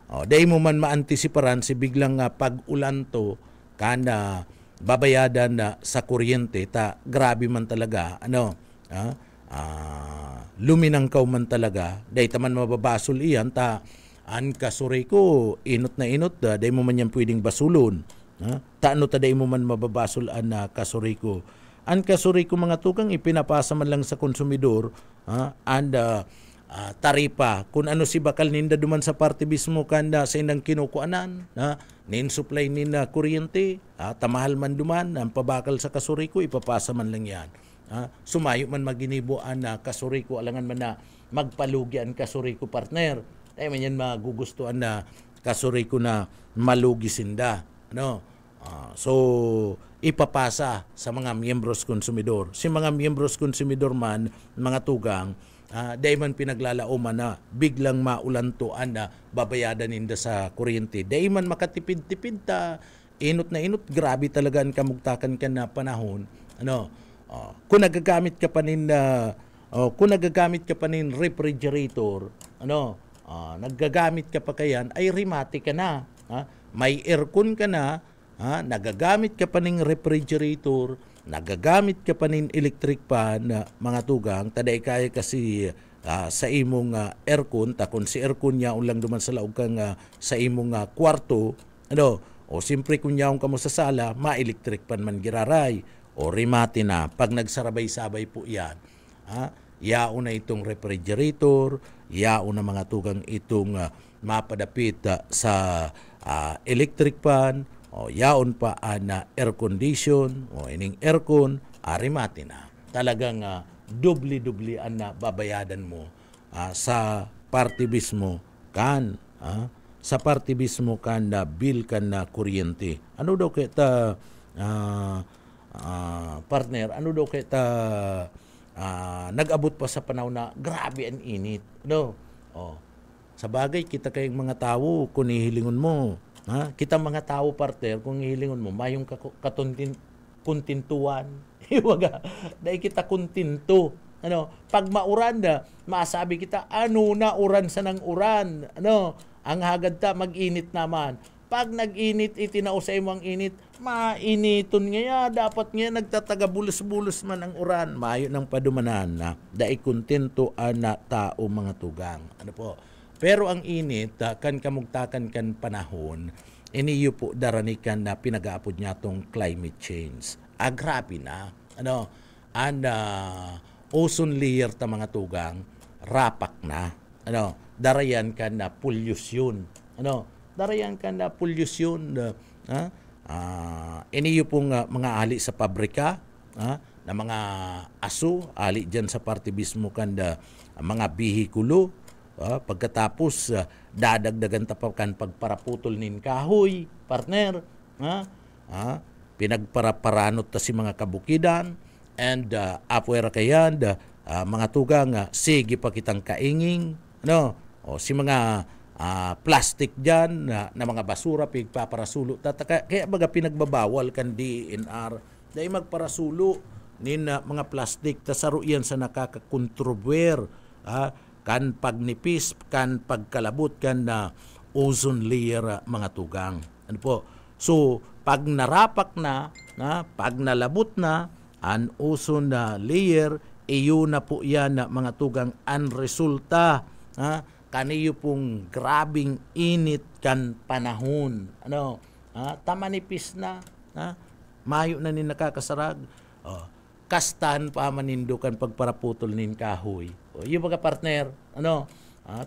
dahil mo man maantisiparan si biglang pag-ulan to, kana babayadan sa kuryente, grabe man talaga, luminang ka man talaga, dahil taman mababasol iyan, an kasuri ko, inot na inot, dahil mo man yan pwedeng basulon. Taano dahil mo man mababasol an kasuri ko. An kasuri ko mga tukang, ipinapasa man lang sa konsumidor, and taripa, kung ano si bakal ninda duman sa party mismo kanda sa inang kinukuanan, nin supply ninda kuryente, tamahal man duman, ang pabakal sa kasuri ko, ipapasa man lang yan. Sumayo man maginibuan na kasuri ko, alangan man na magpalugi ang kasuri ko partner. Tayo man yan magugustuhan na kasuri ko na malugi sinda. So, ipapasa sa mga miyembros konsumidor. Si mga miyembros konsumidor man, mga tugang, dahil man pinaglalauman na biglang maulantuan na babayadan ninda sa kuryente. Dahil man makatipid-tipid inot na inot, grabe talaga ang kamugtakan ka na panahon. Kung nagagamit ka pa nin refrigerator, nagagamit ka pa kayan, ay rimati ka na. May aircon ka na, nagagamit ka pa ning refrigerator, nagagamit ka pa nin electric pan, mga tugang, taday kaya kasi sa imong aircon, kung si aircon niya ulang duman sa laog kang sa imong kwarto, o simpre kung yaong kamo sa sala, ma-electric pan man giraray, o rimati na, pag nagsarabay-sabay po yan, yaon na itong refrigerator, yaon na mga tugang itong mapadapit sa electric pan, o yaon pa na air condition, o ining aircon, rimati na. Talagang dubli-dubli na babayadan mo sa party mismo kan sa parte mismo kan na bill kan na kuryente. Ano daw kita partner, ano daw kita nag-abot pa sa panahon na grabe ang init. No? Sa bagay, kita kayong mga tao, kung ihilingon mo, kita mga tao, partner, kung ihilingon mo, mayong kuntintuan. Iwaga, dahil kita kuntinto. Pag mauran na, masabi kita, na uran sa nang uran. Ang hagad ta, mag-init naman. Pag nag-init, itinausay mo ang init, mainiton nga dapat nga nagtataga bulos-bulos man ang uran. Mayo ng padumanan na, dahil kuntinto na tao mga tugang. Pero ang init, kan kamugtakan kan panahon, iniyo po daranikan na pinag-aapod niya tong climate change. Grabe na. Ozone layer ta mga tugang, rapak na. Darayan ka na pollution. Darayan ka na pollution. Iniyo pong mga ali sa pabrika, na mga aso, ali dyan sa parte mismo kan mga bihikulo. Pagkatapos, dadagdagan tapakan pagparaputol nin kahoy, partner. Pinagparaparanot ta si mga kabukidan. And apwera kayan, mga tugang, sige pa kitang kainging. Si mga plastic dyan, na mga basura, pigpaparasulo. Kaya baga pinagbabawal kan DNR. Dahil magparasulo nin mga plastic, tasaro yan sa nakakakontrover. Kan pagnipis, kan pagkalabot, kan na ozone layer mga tugang. So, pag narapak na, pag nalabot na, ang ozone layer, iyo na po yan na mga tugang ang resulta. Kaniyo pong grabing init kan panahon. Tamanipis na, mayo na ni nakakasarag. Kastahan pa manindukan pagparaputol nin kahoy. Yung baga partner,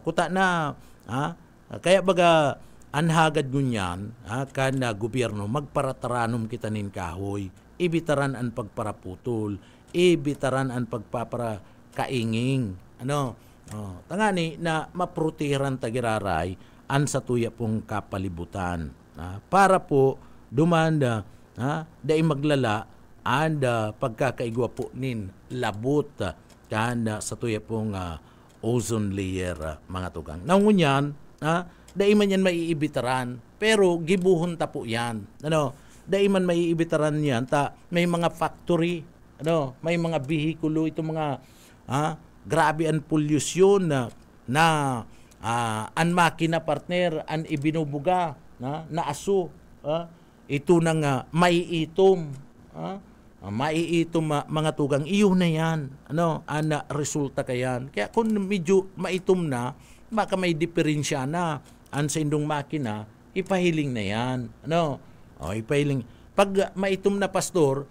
kuta na, kaya baga anhagad ngunyan, kan gobyerno, magparataranum kita nin kahoy, ibitaran ang pagparaputol, ibitaran ang pagpaparakainging, tangani na maprotiran tagiraray, an sa tuya pong kapalibutan, para po dumanda, dahil maglala, and pagkakaigwa po nin labot kan sa tuya pong ozone layer mga tugang. Naungunyan, dahil man yan maiibitaran, pero gibuhon ta po yan. Dahil man maiibitaran yan, may mga factory, may mga bihikulo, itong mga grabe ang pollution na ang makina partner, ang ibinubuga, na aso, ito nang maiitom, maiitom mga tugang, iyo na yan. Ana resulta kayan. Kaya kung medyo maitom na, baka may diferensya na. An sa indong makina, ipahiling na yan. Ipahiling. Pag maitom na pastor,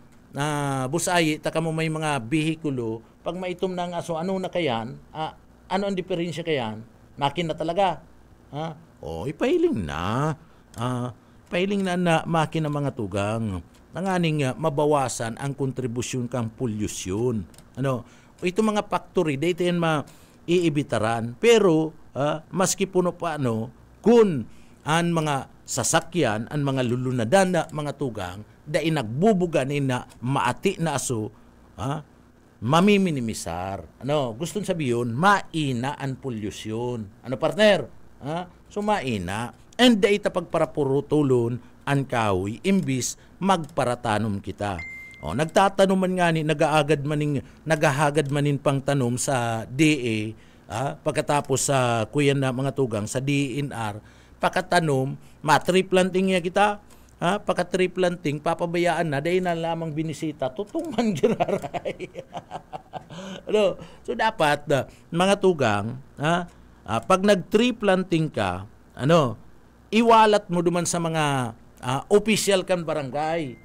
busayi, taka mo may mga bihikulo, pag maitom na ang aso, ano na kayan? Ano ang diferensya kayan? Makina talaga. Ipahiling na. Ipahiling na makina mga tugang. Nanganing mabawasan ang kontribusyon kang pollution. Ito mga factory, dito yan maiibitaran. Pero, maski puno pa kung ang mga sasakyan, ang mga lulunadan na mga tugang, dahil nagbubuga na maati na aso, mamiminimisar. Gusto sabihin, maina ang pollution. Partner? So, maina. And dahil pagparapurutulon, ang kahoy, imbis magparatanom kita. Nagtatanuman nga ni, nagahagad manin pang tanom sa DA, pagkatapos sa kuyan na mga tugang, sa DNR, pagkatanom, ma-tree planting niya kita, pagka-tree planting, papabayaan na, dahil na lamang binisita, tutungan giraray. So dapat, mga tugang, pag nag-tree planting ka, iwalat mo duman sa mga official kan barangay.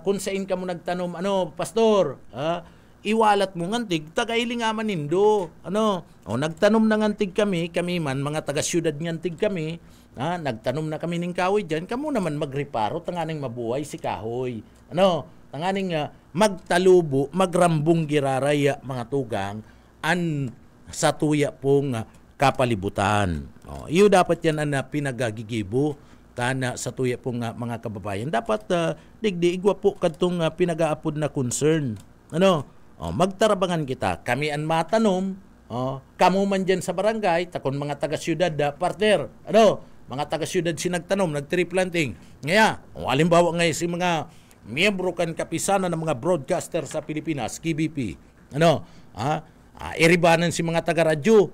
Kung saan ka mo nagtanom, pastor, iwalat mo ngantig, tagailing nga manindo. Nagtanom na ngantig kami man, mga taga-syudad ngantig kami, nagtanom na kami ng kahoy dyan, kamo naman magreparo, tanganing mabuhay si kahoy. Tanganing magtalubo, magrambong giraraya, mga tugang, an sa tuya pong kapalibutan. Iyo dapat yan na pinagagigibo kana sa tuya pong mga kababayan. Dapat digdi igwa po kadtong pinagaapod na concern. Magtarabangan kita. Kami ang matanom, kamo man dyan sa barangay, takon mga taga-syudad, partner, mga taga-syudad sinagtanom, nag-tree planting. Ngaya, halimbawa ngayon si mga miyembro kan kapisanan ng mga broadcaster sa Pilipinas, KBP, iribanan si mga taga-radyo,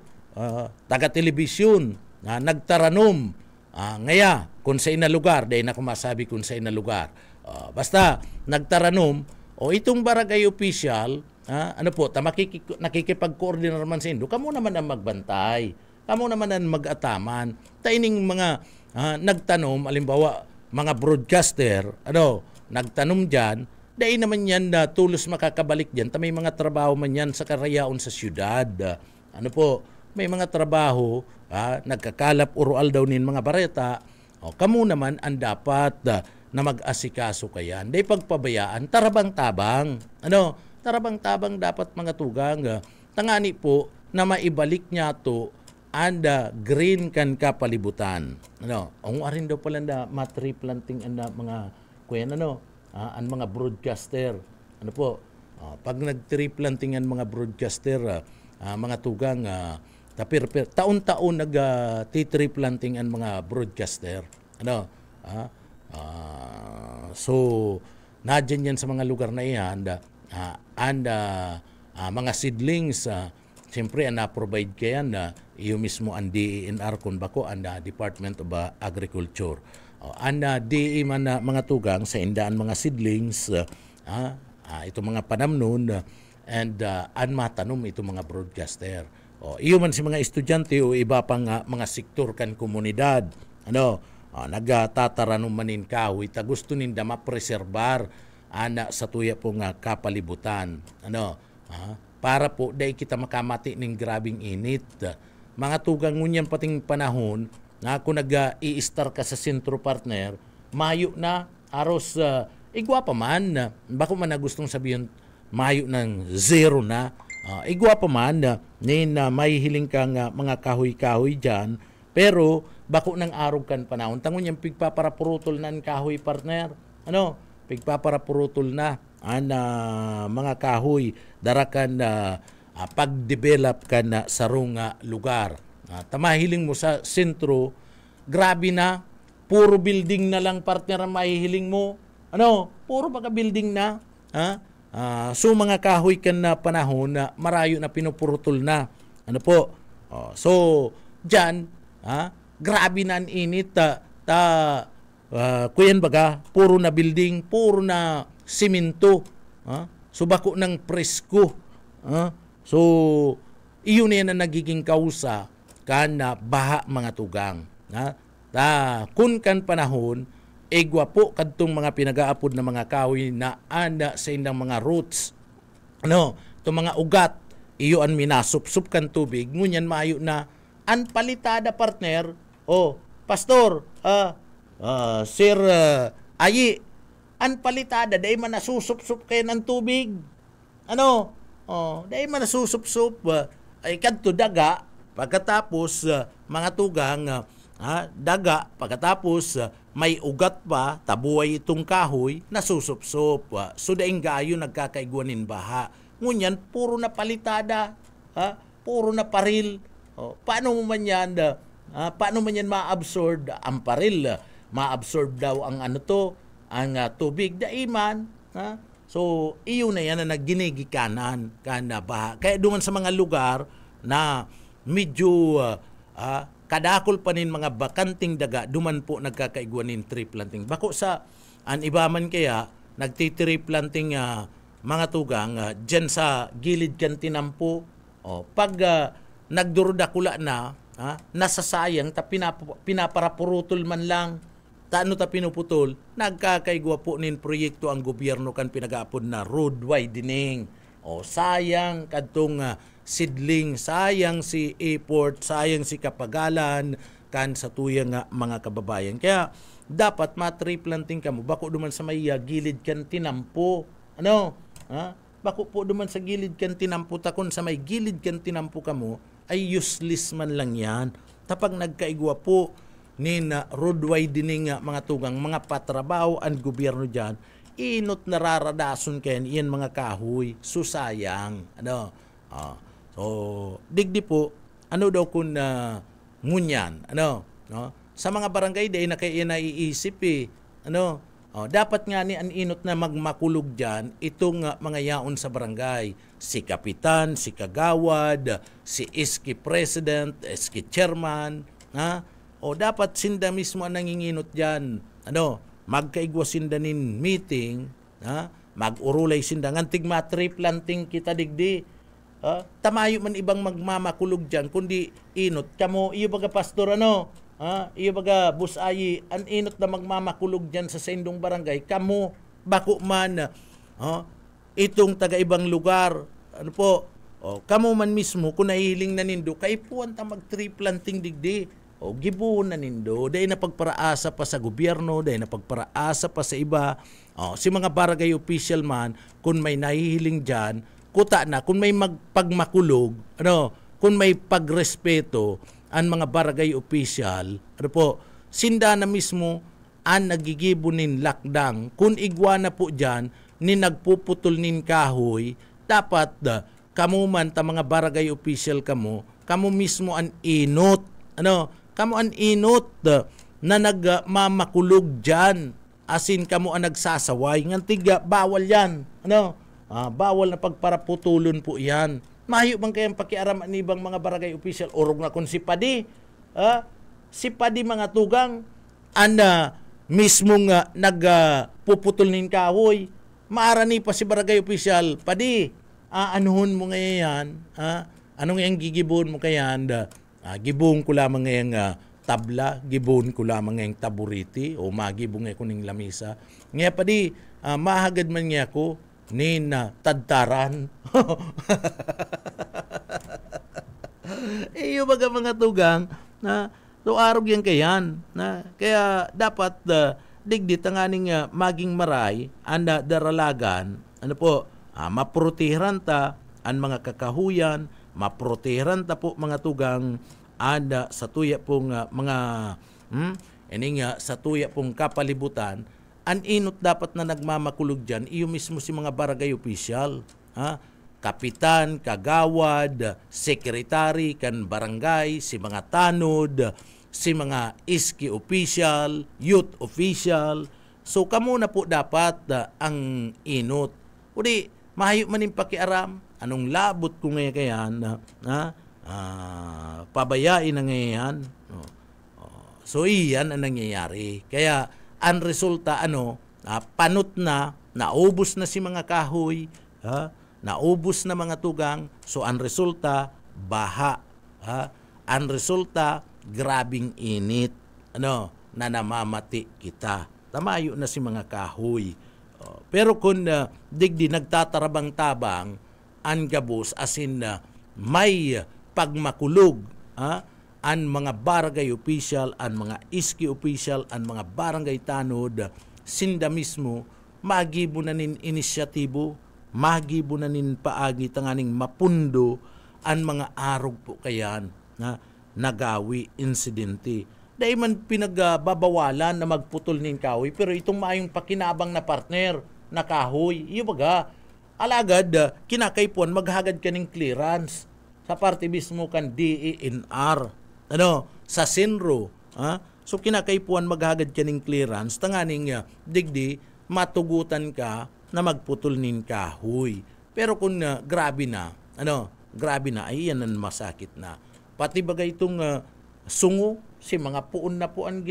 taga-telebisyon, nagtaranom, ngaya, kung sa ina lugar, dahil na kumasabi kung sa ina lugar. Basta, nagtaranom, itong barangay official, nakikipag-coordinate naman sa Indo, kamo naman ang magbantay, kamo naman ang mag-ataman. Taining mga nagtanom, alimbawa, mga broadcaster, nagtanom dyan, dahil naman yan tulos makakabalik dyan, may mga trabaho man yan sa karayaon sa syudad. May mga trabaho, nagkakalap urual daw nin mga bareta, kamo naman ang dapat na mag-asikaso kayan. Dahil pagpabayaan, tarabang-tabang. Tarabang-tabang dapat mga tugang. Tangani po na maibalik niya to and green kan kapalibutan. Ang arin daw pala na matree planting ang mga kuyan, ang mga broadcaster. Pag nag-tree planting ang mga broadcaster, mga tugang, taon-taon nag-tree planting ang mga broadcaster. So, nadyan yan sa mga lugar na iyan, mga seedlings, siyempre, na-provide kaya na iyo mismo ang DENR kung bako ang Department of Agriculture. Ang DE man mga tugang sa indaan mga seedlings, ito mga panamnon, and ang matanom ito mga broadcaster. Iyo man si mga estudyante o iba pang mga sektor kan komunidad, nagtataranom manin kahoy, ta gusto ninda mapreserbar sa tuya pong kapalibutan. Para po dahil kita makamati ng grabing init. Mga tugang ngunyan pating panahon na kung nag-i-star ka sa sentro partner, mayo na, aros, igwa pa man, bako man na gustong sabihin, mayo ng zero na, igwa pa man, may hiling kang mga kahoy-kahoy dyan, pero bako nang arog kan panahon, tangon yung pigpaparapurutol na ang kahoy partner, pigpaparapurutol na, mga kahoy, darakan pag-develop ka na sa runga lugar. Tamahiling mo sa sentro, grabe na, puro building na lang partner ang mahihiling mo. Puro baka building na. So mga kahoy kan na panahon na marayo na pinupurutol na. So, dyan, grabe na ang init. Kuyan baga, puro na building, puro na simento. So bako ng presko. So, iyon yan na nagiging kausa kana baha mga tugang. Kun kan panahon, egwa po kadtong mga pinag-aapod na mga kahoy na anda sa indang mga roots. Itong mga ugat, iyo ang minasup-sup kan tubig, ngunyan maayo na an palitada partner, pastor, sir, ayi, an palitada, dahil man nasusup-sup kayo ng tubig. Dahil man nasusup-sup, ay kadto daga, pagkatapos mga tugang, daga, pagkatapos may ugat pa, tabuay itong kahoy, nasusup-sup. So daing gayo nagkakaiguanin baha. Ngunyan, puro na palitada, puro na paril. Paano mo man yan, ma-absorb ang paril? Ma-absorb daw ang ang tubig, daiman. So, iyo na yan na nagginigikanan kana baha. Kaya duman sa mga lugar na medyo kadakol pa nin mga bakanting daga, duman po nagkakaiguanin tree planting. Bako sa an iba man kaya nagti-tree planting mga tugang dyan sa gilid kan tinampo. Pag nagdurudakula na, nasasayang ta pinaparapurutol man lang. Taano ta pinuputol, nagkakaigwa po nin proyekto ang gobyerno kan pinag-aapod na road widening. Sayang kadtong seedling, sayang si airport, sayang si kapagalan kan sa tuyang mga kababayan. Kaya dapat ma-tree planting ka mo bako duman sa may gilid kan tinampo. bako po duman sa gilid kan tinampo takon sa may gilid kan tinampo kamo, ay useless man lang yan. Tapag nagkaigwa po ni na roadway din nga mga tugang, mga patrabaho ang gobyerno dyan, inot nararadason kayan iyan mga kahoy, susayang. So, digdi po, ano daw kung ngunyan, no? Sa mga barangay, dahil na kayo naiisip dapat nga ni ang inot na magmakulog dyan, itong mga yaon sa barangay. Si kapitan, si kagawad, si iski president, iski chairman, dapat sinda mismo ang nanginginot dyan. Magkaigwa sinda nin meeting, mag-urulay sinda, ngantig matrip planting kita digdi. Tamayo man ibang magmamakulog dyan, kundi inot. Kamo, iyo baga pastor, iyo baga busayi, ang inot na magmamakulog dyan sa sendong barangay, kamo, bako man, itong taga-ibang lugar, kamo man mismo, kung nahihiling na nindo, kaipuan ta mag-tree planting digdi, gibuhon na nindo, dahil napagparaasa pa sa gobyerno, dahil napagparaasa pa sa iba, si mga barangay official man, kung may nahihiling dyan, kuta na, kung may pagmakulog, kung may pagrespeto, ang mga barangay official, sinda na mismo ang nagigibunin lakdang, kung igwa na po dyan, ni nagpuputol nin kahoy, dapat kamo man ta mga barangay official kamo mismo ang inot, kamo ang inot na nagmamakulog dyan, asin kamo ang nagsasaway, ngantiga, bawal yan, bawal na pagparaputulon po yan. Mahiyo bang kayang pakiaram ang ibang mga barangay official? Orog na kung si Padi. Si Padi mga tugang, mismo nga nagpuputol nin kahoy. Maarani pa si barangay official, Padi, anuhon mo ngayon? Anong yung gigibon mo kayan? Gibong ko lamang ngayong tabla, gibon ko lamang ngayong taburiti, o magibong ngayon ko ning lamisa. Ngayon Padi, mahagad man niya ko, na tadtaran. Iyo baga mga tugang so arog yan kayan kaya dapat digdit ang aning maging maray anda daralagan maprotehiran ta ang mga kakahuyan, maprotehiran ta po mga tugang anda sa tuya pong sa tuya pong kapalibutan. Ang inot dapat na nagmamakulog dyan, iyo mismo si mga barangay official. Kapitan, kagawad, sekretary, kan barangay, si mga tanod, si mga iski official, youth official. So, kamo na po dapat ang inot. Udi, mahayo man yung pakiaram, anong labot ko ngayon kayan, pabayain na ngayon. So, iyan ang nangyayari. Kaya, ang resulta panot na, naubos na si mga kahoy, naubos na mga tugang, so ang resulta baha, ang resulta grabing init, na namamati kita. Tamayo na si mga kahoy. Pero kung digdi nagtatarabang-tabang ang gabos asin may pagmakulog, ang mga barangay official, ang mga iski official, ang mga barangay tanod, sinda mismo, magibo na nin inisyatibo, magibo na nin paagi tanganing mapundo, ang mga arog po kayan na nagawi insidente. Dahil man pinagbabawalan na magputol nin kahoy, pero itong maayong pakinabang na partner na kahoy, iyo baga, alagad, kinakaipuan, maghagad ka ng clearance sa parte mismo kan DENR. Sa Sinro, so kinakaipuan maghagad ka ng clearance, tanganing digdi, matugutan ka na magputol nin kahoy. Pero kung grabe na, ay yan ang masakit na. Pati bagay itong sungo, si mga puon na puan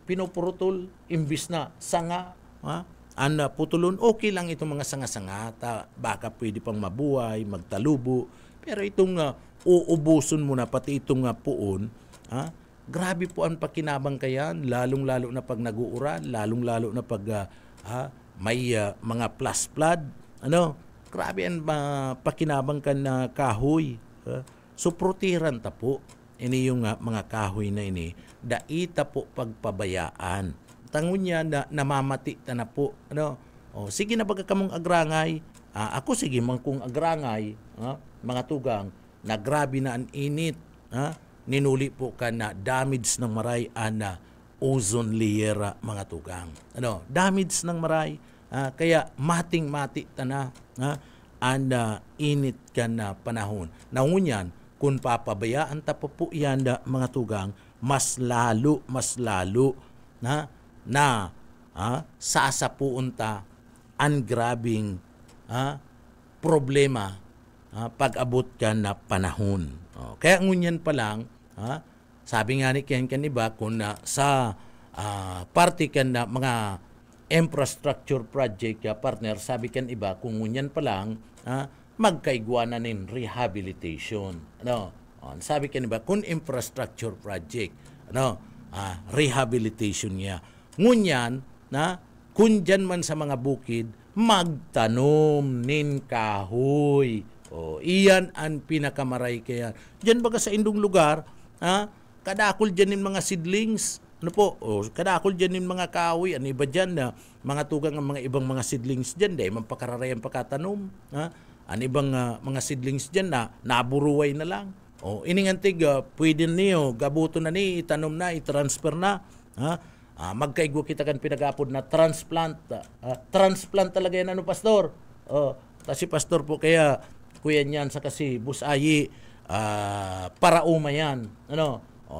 pinupurutol, imbis na sanga, ang putulon, okay lang itong mga sanga-sanga, baka pwede pang mabuhay, magtalubo, pero itong uubuson mo na, pati itong puon, grabe po ang pakinabang kayan, lalong-lalo na pag nag-uuran, lalong-lalo na pag may mga plus flood, grabe ang pakinabang ka na kahoy. So, protiran ta po, ini yung mga kahoy na ini, daita po pagpabayaan. Tangon niya na namamati ta na po, sige na baga kamong agrangay, ako sige mangkung agrangay, mga tugang, na grabe na ang init, ninuli po ka na damage ng maray na ozone layer, mga tugang. Damage ng maray, kaya mating-mati na init ka na panahon. Naunyan, kung papabayaan tapo po yan mga tugang, mas lalo na sasapuon ta ang grabing problema pag-abot ka na panahon. Kaya ngunyan pa lang, sabi nga ni Ken iba, kung sa party ka na mga infrastructure project partner, sabi kan iba, kung ngunyan pa lang, magkaigwanan ng rehabilitation. Sabi kan iba, kung infrastructure project, rehabilitation niya. Ngunyan, kung dyan man sa mga bukid, magtanom nin kahoy. Iyan ang pinakamaray kaya. Diyan baga sa indong lugar, kadakol dyan nin mga seedlings. Kadakol dyan nin mga kahoy. Ano iba dyan na mga tugang ang mga ibang mga seedlings dyan, dahil mampakararay ang pagkatanom. Ano ibang mga seedlings dyan na naburuway na lang. Iningantig, pwede niyo, gabuto na ni, itanom na, i-transfer na. Magkaigwa kita kan pinag-apod na transplant. Transplant talaga yan, pastor? Si pastor po, kaya kuya niyan sa kasi busayi, para uma yan.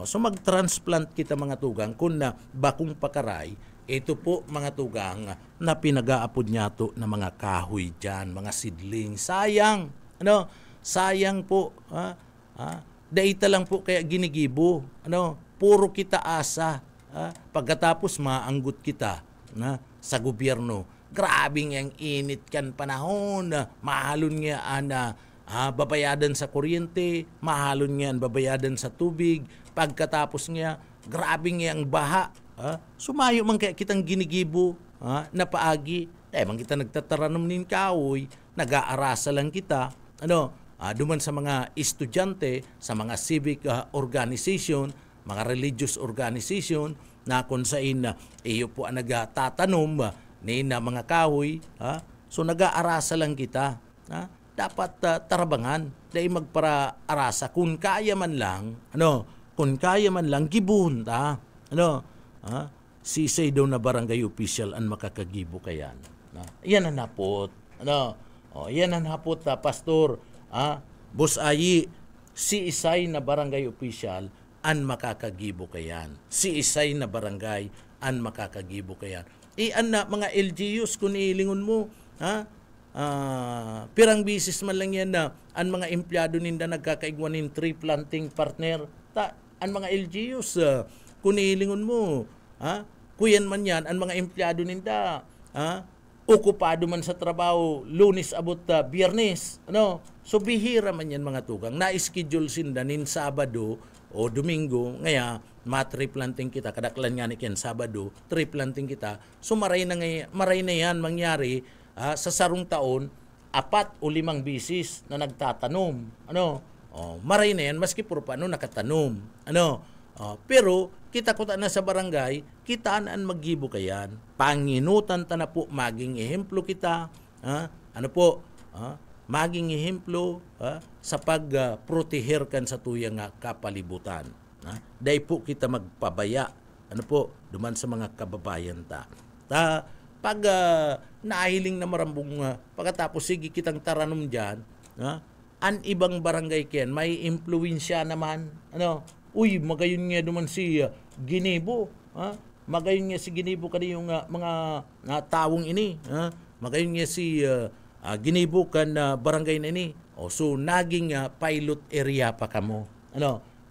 So mag-transplant kita mga tugang, kung na bakong pakaray, ito po mga tugang na pinag-aapod niya to na mga kahoy dyan, mga seedling. Sayang. Sayang po. Daita lang po kaya ginigibo. Puro kita asa. Pagkatapos maanggot kita sa gobyerno. Grabing ang init kan panahon. Mahalon nga babayadan sa kuryente, mahalon nga babayadan sa tubig. Pagkatapos nga, grabing nga ang baha. Sumayo man kaya kitang ginigibo na paagi. Man kita nagtataranom nin kahoy, nag-aarasa lang kita. Duman sa mga estudyante, sa mga civic organization, mga religious organization, na kung saan iyo po ang nagtatanom na mga kahoy, so nag-aarasa lang kita. Dapat tarabangan, dahil magpara-arasa, kung kaya man lang, gibuhon ta. Sisay daw na barangay official ang makakagibo kayan. Yan ang napot. Yan ang napot, pastor. Boss Ayi, si isay na barangay official an makakagibo kayan. Si isay na barangay an makakagibo kayan. An na mga LGUs kung ilingon mo, pirang bisis man lang yan na an mga empleyado ninda nagkakaigwan ng tree planting partner. An mga LGUs, kung ilingon mo, kuyan man yan, an mga empleyado ninda, okupado man sa trabaho, Lunes abot Biyernes. So bihira man yan mga tugang. Na-schedule sinda nin Sabado o Domingo, ngaya ma-tree planting kita, kadaklan nga ni Ken Sabado, tree planting kita. So maray na yan mangyari sa sarong taon, 4 o 5 bisis na nagtatanom. Maray na yan, maski puro paano nakatanom. Pero kita ko na sa barangay, kitaan ang maggibo kayan. Panginutan ta na po, maging ehemplo kita. Maging ehemplo sa pagproteher kan sa tuyang kapalibutan. Dahil po kita magpabaya, duman sa mga kababayan ta. Pag nahiling na marambong, pagkatapos sige kitang taranom dyan, an ibang barangay ken, may impluensya naman. Uy, magayon nga duman si Ginibo. Magayon nga si Ginibo kani yung mga tawong ini. Magayon nga si Ginibo kan barangay na ini. So, naging pilot area pa kamo.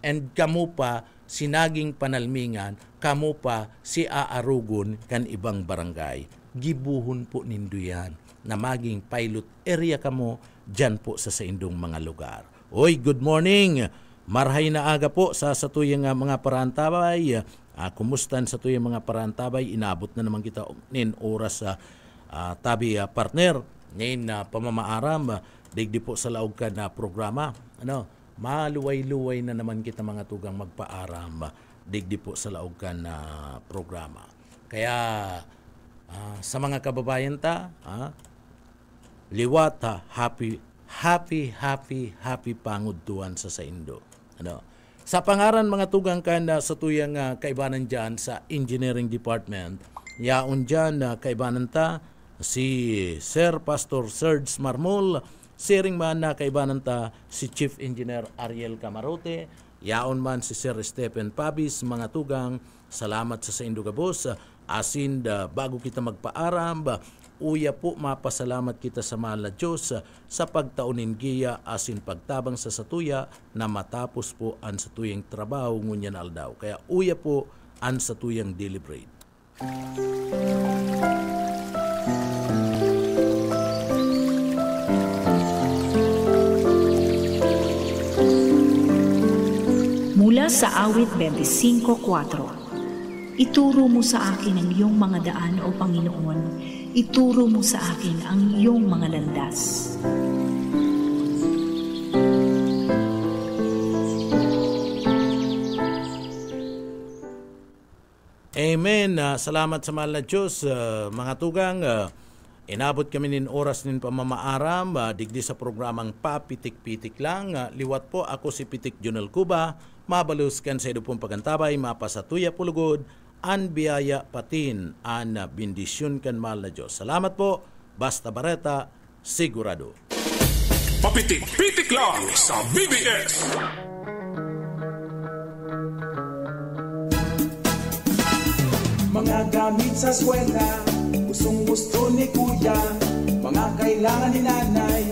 And kamo pa, sinaging panalmingan, kamo pa si aarugon kan ibang barangay. Gibuhon po nindo yan na maging pilot area kamo dyan po sa indong mga lugar. Oy, good morning! Marhay na aga po sa tuyang mga parantabay. Kumustan sa tuyang mga parantabay? Inabot na naman kita nin oras sa tabi partner. Nin pamamaaram, digdi po sa laog ka na programa. Maluway-luway na naman kita mga tugang magpaaram. Digdi po sa laog ka na programa. Kaya sa mga kababayan ta, liwat happy pangudtuan sa Indo. Sa pangaran mga tugang kanda sa tuyang kaibanan dyan sa Engineering Department, yaon dyan kaibanan ta si Sir Pastor Serge Marmol, siring man na kaibanan ta si Chief Engineer Ariel Camarote, yaon man si Sir Stephen Pabis, mga tugang, salamat sa Indo Gabos. Asin bago kita magpaaram, uya po mapasalamat kita sa mahal na Diyos sa pagtaunin giya asin pagtabang sa satuya na matapos po ang satuyang trabaho ngunyan aldaw. Kaya uya po ang satuyang deliberate. Mula sa awit 25:4. Ituro mo sa akin ang iyong mga daan, O Panginoon. Ituro mo sa akin ang iyong mga landas. Amen. Salamat sa mahal na Diyos. Mga tugang, inabot kami nin oras nin pamamaaram. Digdi sa programang Papitik-Pitik lang. Liwat po, ako si Pitik Junel Cuba. Mabaluskan sa idupong pagantabay, mapasatuya pulugod, an biyaya patin, an bendisyon kan mahal na Diyos. Salamat po. Basta Bareta, sigurado. Papitik-pitik lang sa BBS. Mga gamit sa eskwela, gustong-gusto ni kuya, mga kailangan ni nanay,